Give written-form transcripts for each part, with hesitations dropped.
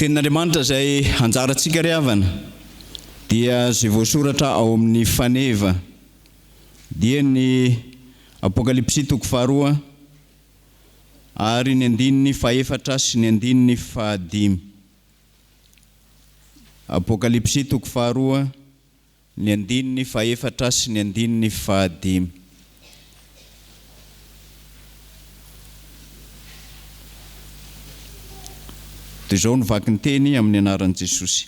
Tenin'Andriamanitra izay anjarantsika ry havana dia izay voasoratra ao amin'ny faneva dia ny Apokalipsy 2 ary ny 4 sy ny 5. Apokalipsy 2 ny 4 sy ny 5. Dia izao no vaky ny teny amin'ny anaran'i Jesosy.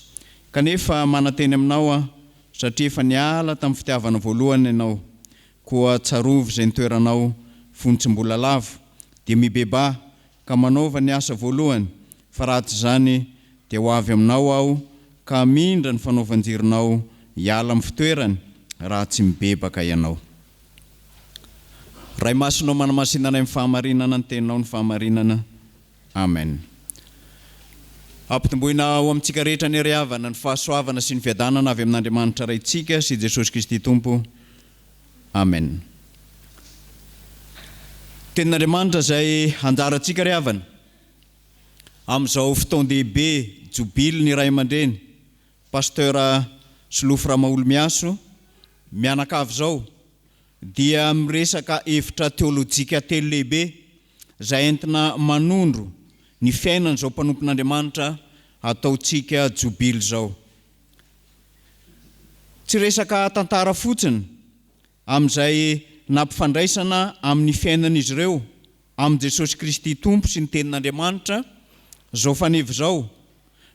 Kanefa mananteny aminao satria efa niala tamin'ny fitiavana voalohany ianao, koa tsarovy izay nitoeranao fonitsim-bola lavo, dia mibeba ka manaova ny asa voalohany, fa raha tsy izany dia ho avy aminao aho ka mindra ny fanaovan-jironao hiala amin'ny fitoerany raha tsy mibebaka ianao. Ray masonao manamasinana amin'ny fahamarinana ny teninao ny fahamarinana. Amen. Ampitomboina ao amintsika rehetra ny ry havana ny fahasoavana sy ny fiadanana avy amin'Andriamanitra raitsika sy Jesosy Kristy Tompo. Amen. Tenin'Andriamanitra izay anjarantsika ry havana amin'izao fotoan-dehibe jobily ny ray aman-dreny Pasteur Solofy Ramaolo-Miaso mianakavy izao dia miresaka hevitra teolojika telo lehibe izay entina manondro ny fiainan'izao mpanompon'Andriamanitra ataontsika jobily izao. Tsy resaka tantara fotsiny amin'izay nampifandraisana amin'ny fiainan'izy ireo amin'ny Jesosy Kristy Tompo sy ny tenin'Andriamanitra izao faneva izao,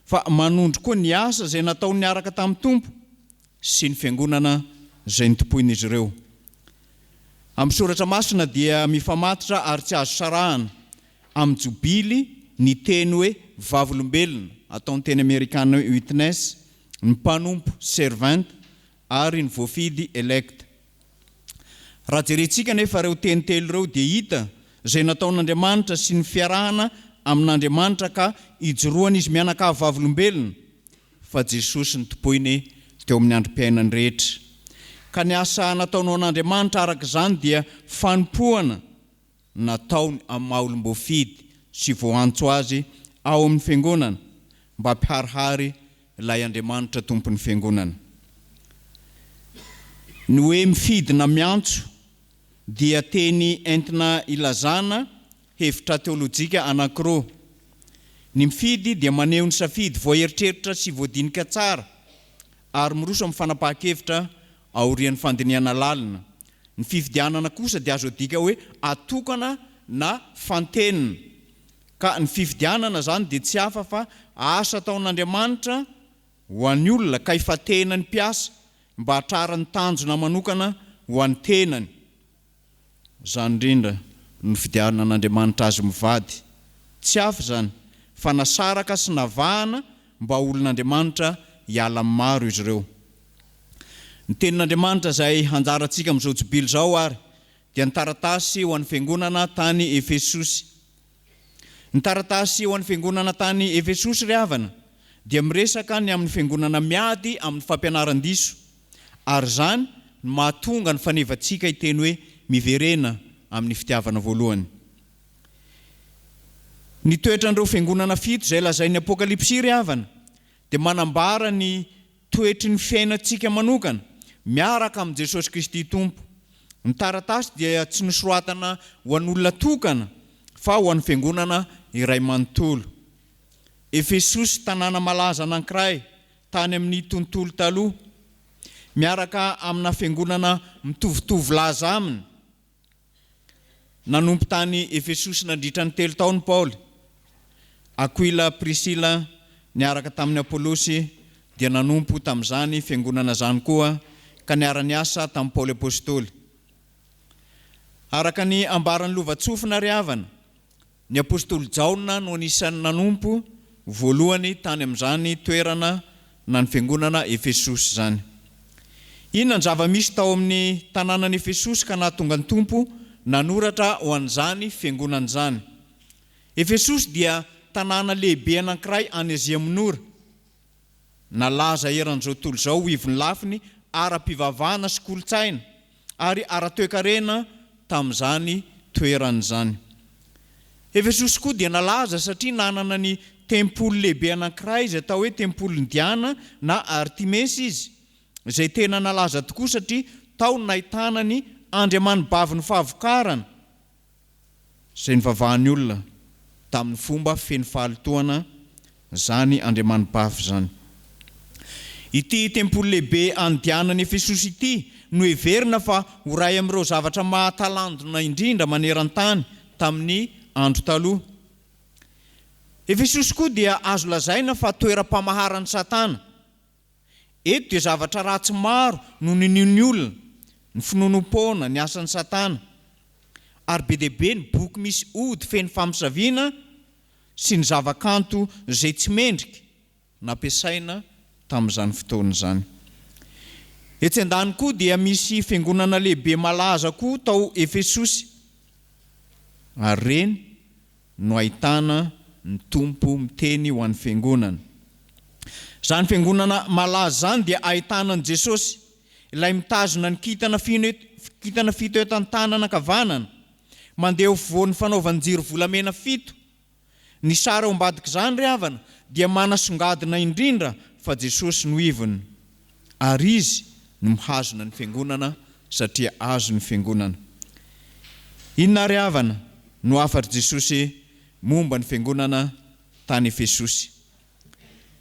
fa manondro koa ny asa izay nataony niaraka tamin'ny Tompo sy ny fiangonana izay notompoin'izy ireo. Amin'ny soratra masina dia mifamatotra ary tsy azo sarahana amin'ny jobily ny teny hoe vavolombelona, ataon'ny teny Amerikana witness, ny mpanompo servant ary ny voafidy elect. Raha jerentsika nefa ireo teny telo ireo dia hita izay nataon'Andriamanitra sy ny fiarahana amin'Andriamanitra ka ijoroany izy mianakavy vavolombelona, fa Jesosy ny tompoiny teo amin'ny androm-piainany rehetra. Ka ny asa nataonao an'Andriamanitra araka izany dia fanompoana nataony amin'ny maha-olom-boafidy sy voantso azy ao amin'ny fiangonana mba hampiharihary ilay Andriamanitra tompon'ny fiangonana. Ny hoe mifidina miantso dia teny entina ilazana hevitra teolojika anankiroa. Ny mifidy dia maneho ny safidy voaeritreritra sy voadinika tsara ary miroso amin'ny fanapahan-kevitra aorian'ny fandiniana lalina. Ny fifidianana kosa dia azo adika hoe atokana na fantenina. Ka ny fifidianana zany dia tsy hafa fa asa ataon'Andriamanitra ho an'ny olona ka hifatena ny mpiasa mba hatrarany tanjona manokana ho an'ny tenany. Zany indrindra ny fifidianan'Andriamanitra azy mivady. Tsy hafa zany fa nasaraka sy navahana mba olon'Andriamanitra hiala maro izy ireo. Ny tenin'Andriamanitra izay anjarantsika amin'izao jobily izao ary dia ny taratasy ho an'ny fiangonana tany Efesosy. Ny taratasy ho an'ny fiangonana tany Efesosy ry havana dia miresaka ny amin'ny fiangonana miady amin'ny fampianaran-diso, ary izany no mahatonga ny fanevantsika hiteny hoe miverena amin'ny fitiavana voalohany. Ny toetran'ireo fiangonana fito izay lazain'ny Apokalipsy ry havana dia manambara ny toetry ny fiainantsika manokana miaraka amin'ny Jesosy Kristy Tompo. Ny taratasy dia tsy nosoratana ho an'olona tokana fa ho an'ny fiangonana iray manontolo. Efesosy tanàna malaza anankiray tany amin'ny tontolo taloha, miaraka amina fiangonana mitovitovy laza aminy. Nanompo tany Efesosy nandritra ny 3 taona Paoly. Aquila, Priscilla niaraka tamin'ny Apolosy dia nanompo tamin'izany fiangonana zany koa ka niara niasa tamin'ny Paoly Apôstôly. Araka ny ambaran'ny lovatsofina ry havana, ny Apôstôly Jaona no anisan'ny nanompo voalohany tany amin'izany toerana na ny fiangonana Efesosy zany. Inona ny zava-misy tao amin'ny tanànan'i Efesosy ka nahatonga ny Tompo nanoratra ho an'izany fiangonana izany? Efesosy dia tanàna lehibe anankiray any Azia Minora. Nalaza eran'izao tontolo izao ho ivon'ny lafiny ara-pivavahana sy kolotsaina ary ara-toekarena tamin'izany toeran'izany. Efesosy koa dia nalaza satria nanana ny tempoly lehibe anankiray izay atao hoe tempoly Diana na Artemisa izy, izay tena nalaza tokoa satria tao nahitana ny andriamanibavy ny fahavokarana izay nivavahany olona tamin'ny fomba feno fahalitoana zany andriamanibavy zany. Ity tempoly lehibe any Diana ny Efesosy ity no heverina fa ho ray amin'ireo zavatra mahatalandona indrindra maneran-tany tamin'ny andro taloha. Efesosy koa dia azo lazaina fa toeram-pamaharan'ny Satana. Eto dia zavatra ratsy maro no ninion'ny olona, ny finonom-poana, ny asan'ny Satana. Ary be dia be ny boky misy ody feno famisaviana sy ny zavakanto izay tsy mendrika nampiasaina tamin'izany fotoana izany. Etsy andany koa dia misy fiangonana lehibe malaza koa tao Efesosy. Ary reny no ahitana ny tompo miteny ho an'ny fiangonana. Zany fiangonana malaza zany dia ahitana an Jesosy, ilay mitazona ny kintana fito eto an-tanana ankavanana, mandeha voan'ny fanaovan'ny jiro volamena 7. Ny sary ao ambadika zany ry havana dia manasongadina indrindra fa Jesosy no ivony, ary izy no mihazona ny fiangonana satria azo ny fiangonana. Inona ry havana no afatra Jesosy momba ny fiangonana tany Efesosy?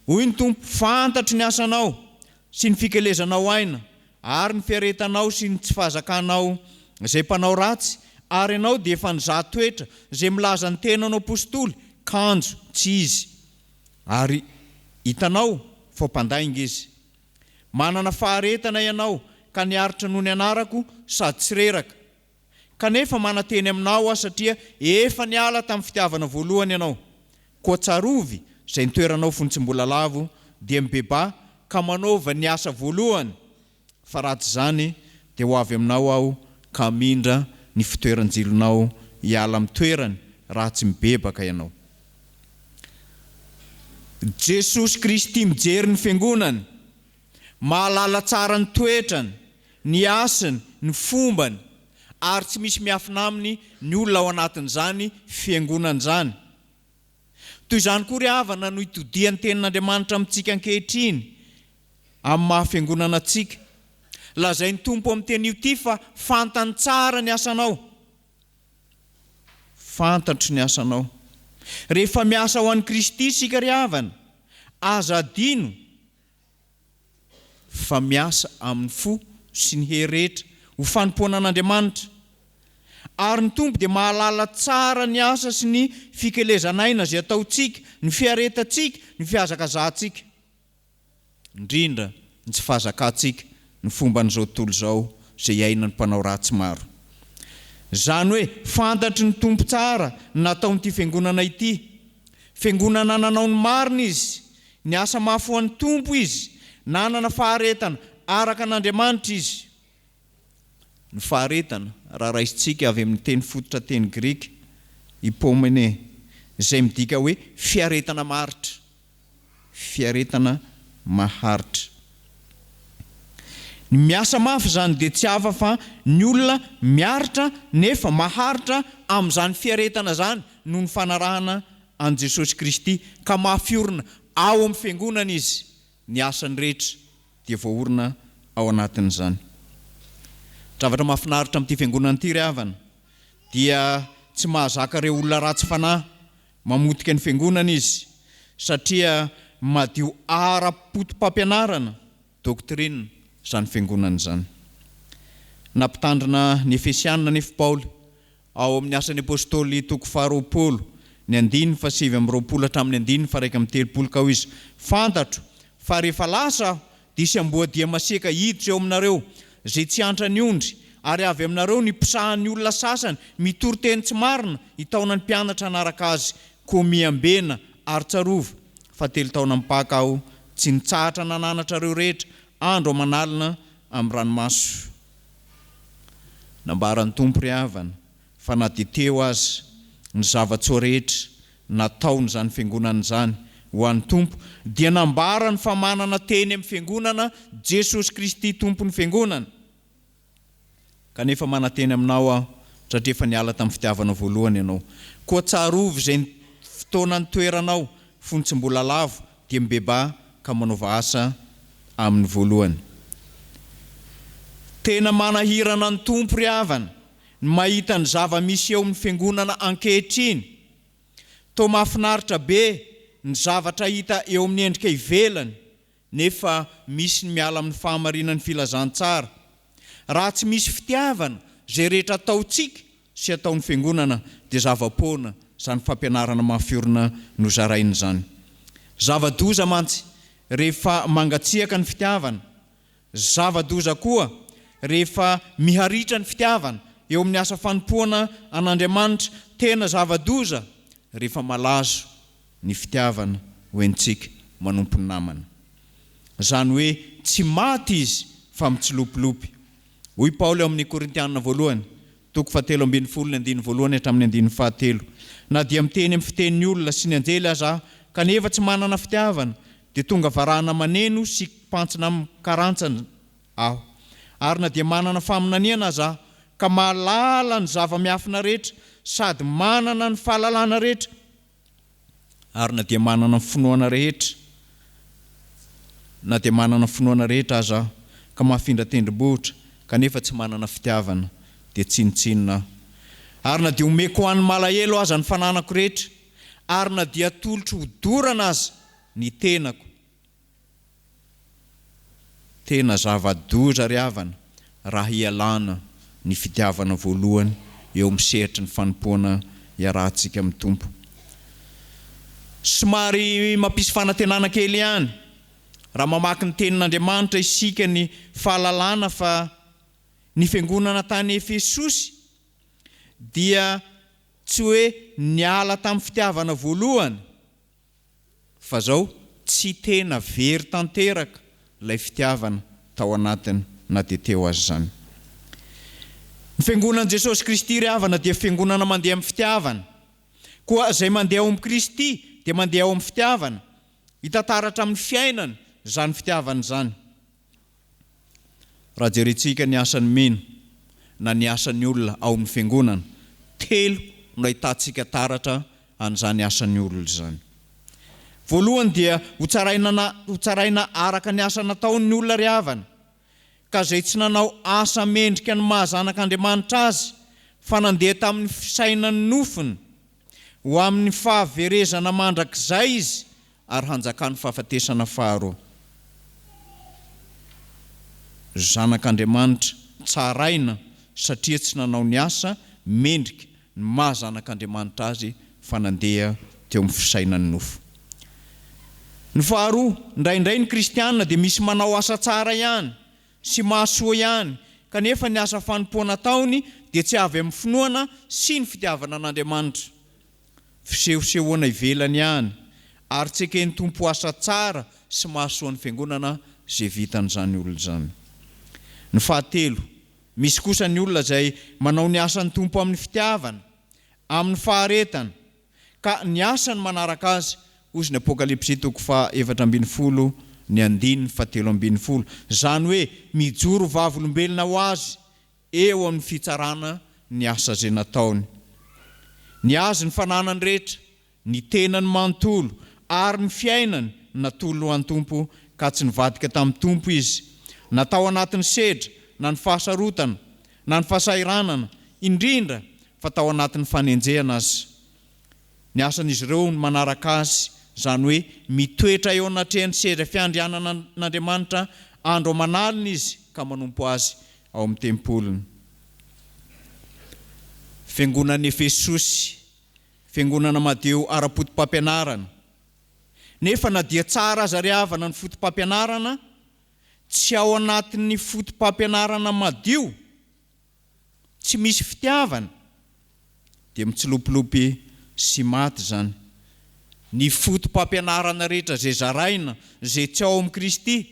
Hoy ny Tompo, fantatro ny asanao sy ny fikelezanao aina, ary ny fiaretanao sy ny tsy fahazakanao izay mpanao ratsy, ary ianao dia efa nizahan-toetra izay milaza ny tenanao apôstôly, kanjo tsy izy. Ary hitanao fa mpandainga izy. Manana faharetana ianao ka niaritra noho ny anarako sady tsy reraka. Kanefa manateny aminao satria efa niala tamin'ny fitiavana voalohany ianao. Koa tsarovy izay nitoeranao fontsim-bola lavo dia mibeba ka manaova ny asa voalohany. Fa ratsy zany dia ho avy aminao aho ka mindra ny fitoeran-jilonao hiala amin'ny toerany ratsy mibebaka ianao. Jesosy Kristy mijery ny fiangonany, mahalala tsara ny toetrany, ny asany, ny fombany, ary tsy misy miafina aminy ny olona ao anatin'izany fiangonana zany. Toy izany koa ry havana no itodian'ny tenin'Andriamanitra amintsika ankehitriny amin'ny mahafiangonana antsika. Lazay ny Tompo amin'ny teny ity fa fantany tsara ny asanao. Fantatro ny asanao. Rehefa miasa ho an'i Kristy isika ry havana, aza adino fa miasa amin'ny fo sy ny hery rehetra ho fanompoana an'Andriamanitra. Ary ny Tompo dia mahalala tsara ny asa sy ny fikelezanaina izay ataontsika, ny fiaretantsika, ny fihazakazahantsika, indrindra ny tsy fahazakantsika, ny fomba n'izao tontolo izao izay iainan'ny mpanao ratsy maro. Zany hoe fantatry ny Tompo tsara nataon'ity fiangonana ity. Fiangonana nanao ny marina izy, ny asa mafy ho an'ny Tompo izy, nanana faharetana araka an'Andriamanitra izy. Ny faharetana raha raisintsika avy amin'ny teny fototra teny Grika, hypomene, izay midika hoe fiaretana maritra. Fiaretana maharitra. Ny miasa mafy zany dia tsy hafa fa ny olona miaritra nefa maharitra amin'izany fiaretana zany noho ny fanarahana an Jesosy Kristy ka mahafiorina ao amin'ny fiangonana izy. Ny asany rehetra dia voaorina ao anatin'izany. Zavatra mahafinaritra amin'ity fiangonana ity ry havana dia tsy mahazaka ireo olona ratsy fanahy mamotika ny fiangonana izy, satria madio ara-poto-pampianarana, doktrina zany fiangonana zany. Nampitandrina ny Efesianina nefa Paoly ao amin'ny asan'ny apôstôly toko 20, ny 9:7-20 hatramin'ny 9:1-30 ka ho izy, fantatro fa rehefa lasa aho dia sy amboadia masiaka hiditra eo aminareo izay tsy antra ny ondry, ary avy aminareo ny pisahan'ny olona sasany mitory teny tsy marina hitaona ny mpianatra anaraka azy, koa miambena ary tsarova. Fa 3 taona mipaka aho tsy nitsahatra nananatra ireo rehetra andro amanalina amin'ny ranomaso. Nambaran'ny Tompo ry havana fa na dia teo aza ny zavatsoa rehetra nataony zany fiangonana zany ho an'ny Tompo, dia nambarany fa manana teny amin'ny fiangonana Jesosy Kristy Tompon'ny fiangonana. Kanefa manateny aminao aho satria efa niala tamin'ny fitiavana voalohany ianao. Koa tsarovy izay fotoana ny toeranao fontsy mbola lavo dia mibeba ka manaova asa amin'ny voalohany. Tena manahirana ny tompo ry havana ny mahita ny zava-misy eo amin'ny fiangonana ankehitriny. Toa mahafinaritra be ny zavatra hita eo amin'ny endrika ivelany, nefa misy ny miala amin'ny fahamarinan'ny filazantsara. Raha tsy misy fitiavana zay rehetra ataontsika sy ataon'ny fiangonana dia zava-poana izany fampianarana mafiorina no zaraina izany. Zava-doza mantsy rehefa mangatsiaka ny fitiavana. Zava-doza koa rehefa miharitra ny fitiavana eo amin'ny asa fanompoana an'Andriamanitra. Tena zava-doza rehefa malazo ny fitiavana hoentsika manompo ny namana. Izany hoe tsy maty izy fa mitsilopilopy. Hoy Paoly amin'ny Korintianina voalohany, 7:1-9 na dia miteny amin'ny fitenin'ny olona sy ny anjely aza kanefa tsy manana fitiavana, dia tonga varahana maneno sy pantsina amin'ny karantsana aho. Ary na dia manana faminaniana aza ka mahalala ny zava-miafina rehetra sady manana ny fahalalana rehetra, ary na dia manana ny finoana rehetra, aza ka mahafindra tendrombohitra kanefa tsy manana fitiavana dia tsinitsinina. Ary na dia omeko ho an'ny malahelo aza ny fananako rehetra, ary na dia tolotro hodorana aza ny tenako. Tena zava-doza ry havana raha hialana ny fitiavana voalohany eo amin'ny sehatra ny fanompoana iarahantsika amin'ny tompo. Somary mampisy fanantenana kely ihany raha mamaky ny tenin'Andriamanitra isika ny fahalalana fa ny fiangonana tany Efesosy dia tsy hoe niala tamin'ny fitiavana voalohany, fa zao tsy tena very tanteraka ilay fitiavana tao anatiny na dia teo azy izany. Ny fiangonan'i Jesosy Kristy ry havana dia fiangonana mandeha amin'ny fitiavana. Koa izay mandeha ao amin'ny Kristy dia mandeha ao amin'ny fitiavana. Hitantaratra amin'ny fiainana izany fitiavana izany. Raha jerentsika ny asan'ny mino na ny asan'ny olona ao amin'ny fiangonana, telo no ahitantsika taratra an'izany asan'ny olona izany. Voalohany dia hotsaraina araka ny asa nataon'ny olona ry havana, ka izay tsy nanao asa mendrika ny mahazanak'Andriamanitra azy, fa nandeha tamin'ny fisainany nofiny ho amin'ny fahaverezana mandrakizay izy ary hanjakany fahafatesana faharoa. Zanak'Andriamanitra tsaraina satria tsy nanao ny asa mendrika ny mahazanak'Andriamanitra azy, fa nandeha teo amin'ny fisainany nofo. Ny faharoa, indraindray ny kristianina dia misy manao asa tsara ihany sy mahasoa ihany, kanefa ny asa fanompoana ataony dia tsy avy amin'ny finoana sy ny fitiavana an'Andriamanitra. Fisehosehoana ivelany ihany, ary tsy ekeny tompo asa tsara sy mahasoa ny fiangonana izay vitan'izany olona izany. Ny fahatelo, misy kosa ny olona izay manao ny asan'ny tompo amin'ny fitiavana, amin'ny faharetana, ka ny asany manaraka azy, ozy ny Apokalipsy 4:7-7. Izany hoe mijoro vavolombelona ho azy eo amin'ny fitsarana ny asa izay nataony. Ny azy ny fananany rehetra, ny tenany manontolo, ary ny fiainany natolo ho an'ny tompo, ka tsy nivadika tamin'ny tompo izy. Natao anatin'ny sedra, na ny fahasarotana, na ny fahasairanana, indrindra fa tao anatin'ny fanenjehana azy. Ny asan'izy ireo ny manaraka azy, izany hoe mitoetra eo anatrehan'ny sedra fiandrianana n'Andriamanitra andro amanalina izy ka manompo azy ao amin'ny tempolony. Fiangonan'i Efesosy, fiangonana madio ara-potom-pampianarana. Nefa na dia tsara aza ry havana ny fotom-pampianarana, tsy ao anatin'ny fotom-pampianarana madio, tsy misy fitiavana, dia mitsilopilopy sy maty izany. Ny fotom-pampianarana rehetra izay zaraina, izay tsy ao amin'ny Kristy,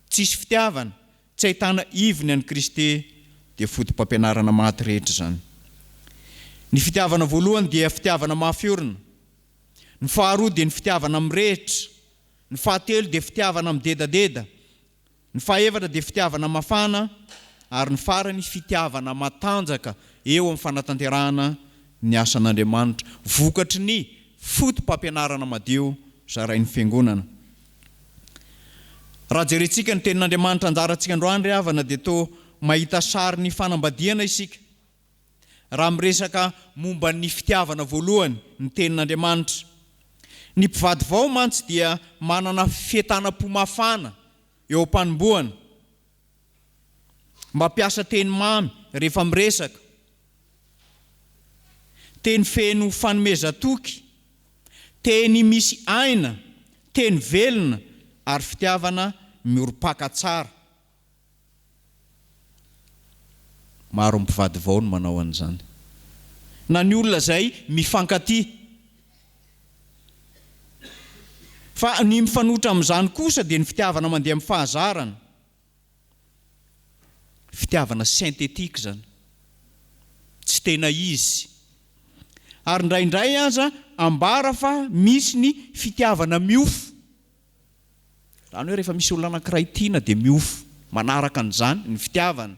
tsisy fitiavana, tsy ahitana ivony an'i Kristy, dia fotom-pampianarana maty rehetra izany. Ny fitiavana voalohany dia fitiavana mahafiorina. Ny faharoa dia ny fitiavana mirehitra. Ny fahatelo dia fitiavana midedadeda. Ny fahaefatra dia fitiavana mafana, ary ny farany fitiavana matanjaka eo amin'ny fanatanterahana ny asan'Andriamanitra, vokatry ny fotom-pampianarana madio zarain'ny fiangonana. Raha jerentsika ny tenin'Andriamanitra anjarantsika androany ry havana dia toa mahita sary ny fanambadiana isika. Raha miresaka momba ny fitiavana voalohany ny tenin'Andriamanitra. Ny mpivady vao mantsy dia manana fientanam-po mafana eo am-panombohana. Mampiasa teny mamy rehefa miresaka. Teny feno fanomezan-toky, teny misy aina, teny velona ary fitiavana miorom-paka tsara. Maro mpivady vao no manao an'izany. Na ny olona izay mifankatia. Fa ny mifanotra amin'izany kosa dia ny fitiavana mandeha amin'ny fahazarana. Fitiavana sentetika zany. Tsy tena izy. Ary indraindray aza ambara fa misy ny fitiavana miofo. Zany hoe rehefa misy olona anankiray tiana dia miofo. Manaraka an'izany ny fitiavana.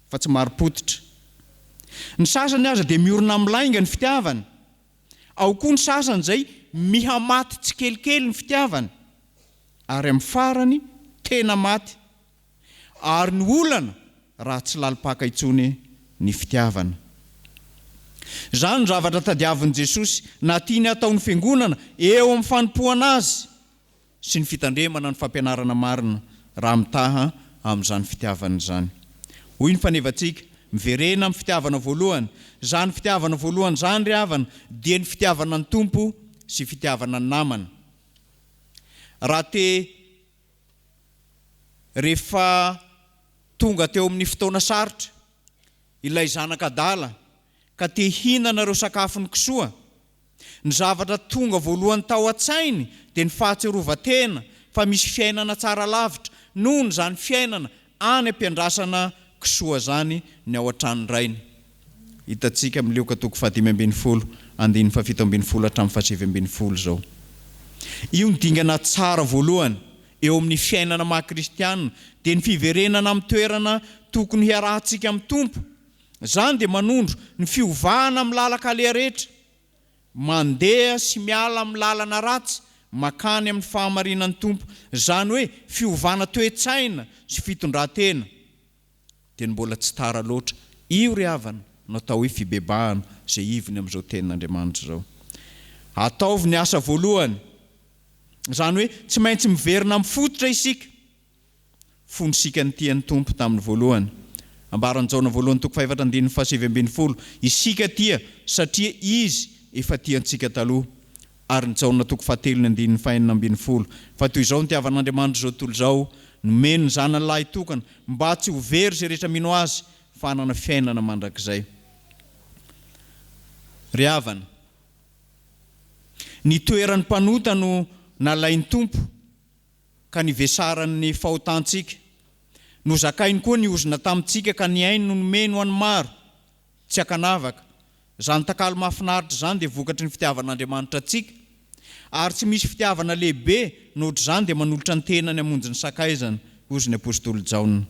Fa tsy maro-potitra. Ny sasany aza dia miorina milainga ny fitiavana. Ao koa ny sasany izay mihamaty tsy kelikely ny fitiavana. Ary amin'ny farany tena maty. Ary ny olana raha tsy lalipaka intsony ny fitiavana. Zany ny zavatra tadiavin'i Jesosy na tiany ataon'ny fiangonana eo amin'ny fanompoana azy sy ny fitandremana ny fampianarana marina raha mitaha amin'izany fitiavana izany. Hoy ny fanevantsika, miverena amin'ny fitiavana voalohany. Zany fitiavana voalohany zany ry havana dia ny fitiavana ny tompo sy fitiavana ny namana. Raha rehefa tonga teo amin'ny fotoana sarotra ilay zanak'adala ka te hinana ireo sakafony kisoa, ny zavatra tonga voalohany tao an-tsainy dia ny fahatsiarovan-tena fa misy fiainana tsara lavitra noho zany fiainana any ampiandrasana kisoa zany ny ao an-trano rainy. Hitantsika amin'ny Luka 5:7 andininy 7:7 hatramin'ny 7:7 zao. Io ny dingana tsara voalohany eo amin'ny fiainana maha-kristianina dia ny fiverenana amin'ny toerana tokony hiarahantsika amin'ny tompo. Zany dia manondro ny fiovahana amin'ny lalaka aleha rehetra, mandeha sy miala amin'ny lalana ratsy makany amin'ny fahamarinan'ny tompo. Zany hoe fiovahana toe-tsaina sy fitondran-tena. Dia mbola tsy tara loatra. Io ry havana no atao hoe fibebahana izay ivony amin'izao tenin'Andriamanitra zao. Ataovy ny asa voalohany. Zany hoe tsy maintsy miverina mifototra isika. Fonosika ny tian'ny tompo tamin'ny voalohany. Ambaran'ny Jaona voalohany 4:7-7. Isika tia satria izy efa tiantsika taloha. Ary ny Jaona 4:9-5. Fa toy izao ny tiavan'Andriamanitra zao tontolo zao, nomeny ny zanany lahy tokana mba tsy ho very izay rehetra mino azy fa hanana fiainana mandrakizay. Ry havana, ny toeran'ny mpanota no nalain'ny tompo ka nivesaran'ny fahotantsika. Nozakainy koa ny ozina tamintsika ka ny ainy no nomeny ho an'ny maro tsy hakanavaka. Zany takalo mahafinaritra zany dia vokatry ny fitiavan'Andriamanitra antsika. Ary tsy misy fitiavana lehibe nohatra zany dia manolotra ny tenany hamonjy ny sakaizana, hozy ny apôstôly Jaona.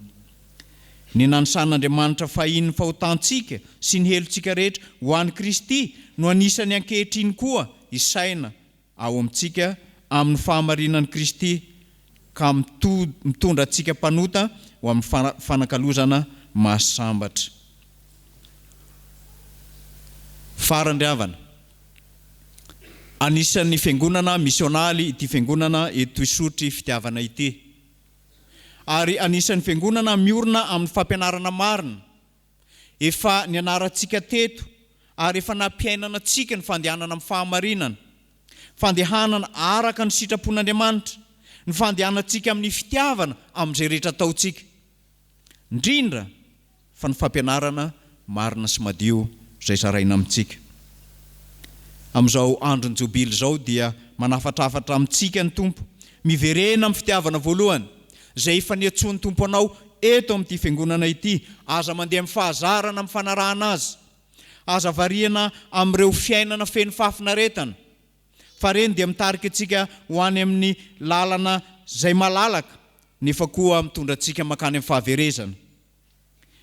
Ny nanisan'Andriamanitra fahiny ny fahotantsika sy ny helontsika rehetra ho an'i Kristy no anisany ankehitriny koa isaina ao amintsika amin'ny fahamarinan'i Kristy ka mitondra antsika mpanota ho amin'ny fanakalozana mahasambatra. Farandry havana, anisan'ny fiangonana misionaly ity fiangonana eto Isotry fitiavana ity. Ary anisan'ny fiangonana miorina amin'ny fampianarana marina. Efa nianarantsika teto ary efa nampiainana antsika ny fandehanana amin'ny fahamarinana. Fandehanana araka ny sitrapon'Andriamanitra. Ny fandehanantsika amin'ny fitiavana amin'izay rehetra ataontsika. Indrindra fa ny fampianarana marina sy madio izay zaraina amintsika. Amin'izao andron'ny jobily zao dia manafatrafatra amintsika ny tompo. Miverena amin'ny fitiavana voalohany izay efa niantsoan'ny tompo anao eto amin'ity fiangonana ity. Aza mandeha amin'ny fahazarana amin'ny fanarahana azy. Aza variana amin'ireo fiainana feno fahafinaretana. Fa reny dia mitarika antsika ho any amin'ny lalana izay malalaka nefa koa mitondra antsika makany amin'ny fahaverezana.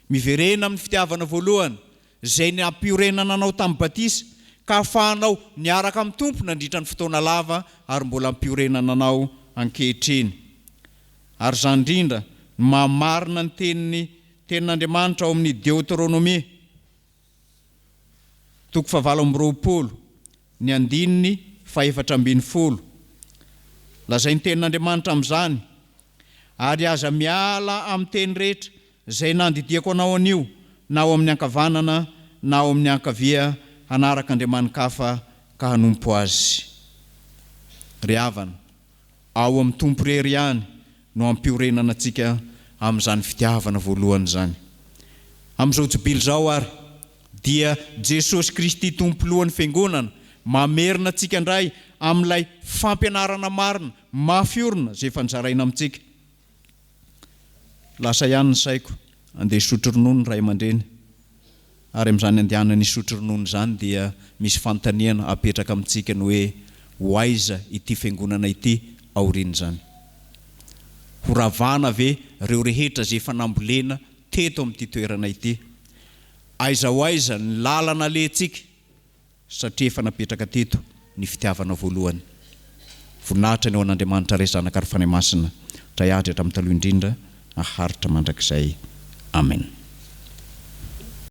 Miverena amin'ny fitiavana voalohany izay nampiorenana anao tamin'ny batisa ka afahanao niaraka amin'ny tompo nandritra ny fotoana lava ary mbola ampiorenana anao ankehitriny. Ary izany indrindra mamarina ny tenin'Andriamanitra ao amin'ny Deutéronomie 7:20 ny 4:40. Lazay ny tenin'Andriamanitra amin'izany: ary aza miala amin'ny teny rehetra izay nandidiako anao anio, na ao amin'ny ankavanana na ao amin'ny ankavia, hanaraka andriaman-kafa ka hanompo azy. Ry havana, ao amin'ny tompo rery ihany no ampiorenana antsika amin'izany fitiavana voalohany izany. Amin'izao jobily izao ary dia Jesosy Kristy tompolohan'ny fiangonana mamerina antsika indray amin'ilay fampianarana marina mafiorina izay efa nizaraina amintsika. Lasa ihany ny saiko andeha hisotro ronono ray aman-dreny, ary amin'izany andehanana hisotro ronono izany dia misy fanontaniana apetraka amintsika ny hoe hoaiza ity fiangonana ity aoriana izany? Horavana ve ireo rehetra izay efa nambolena teto amin'ity toerana ity? Aiza ho aiza ny lalana alentsika satria efa napetraka teto ny fitiavana voalohany. Voninahitra ny ao an'Andriamanitra ray zanaka ary fanahy masina, dray ahatra hatramin'ny taloha indrindra, aharitra mandrakizay. Amen.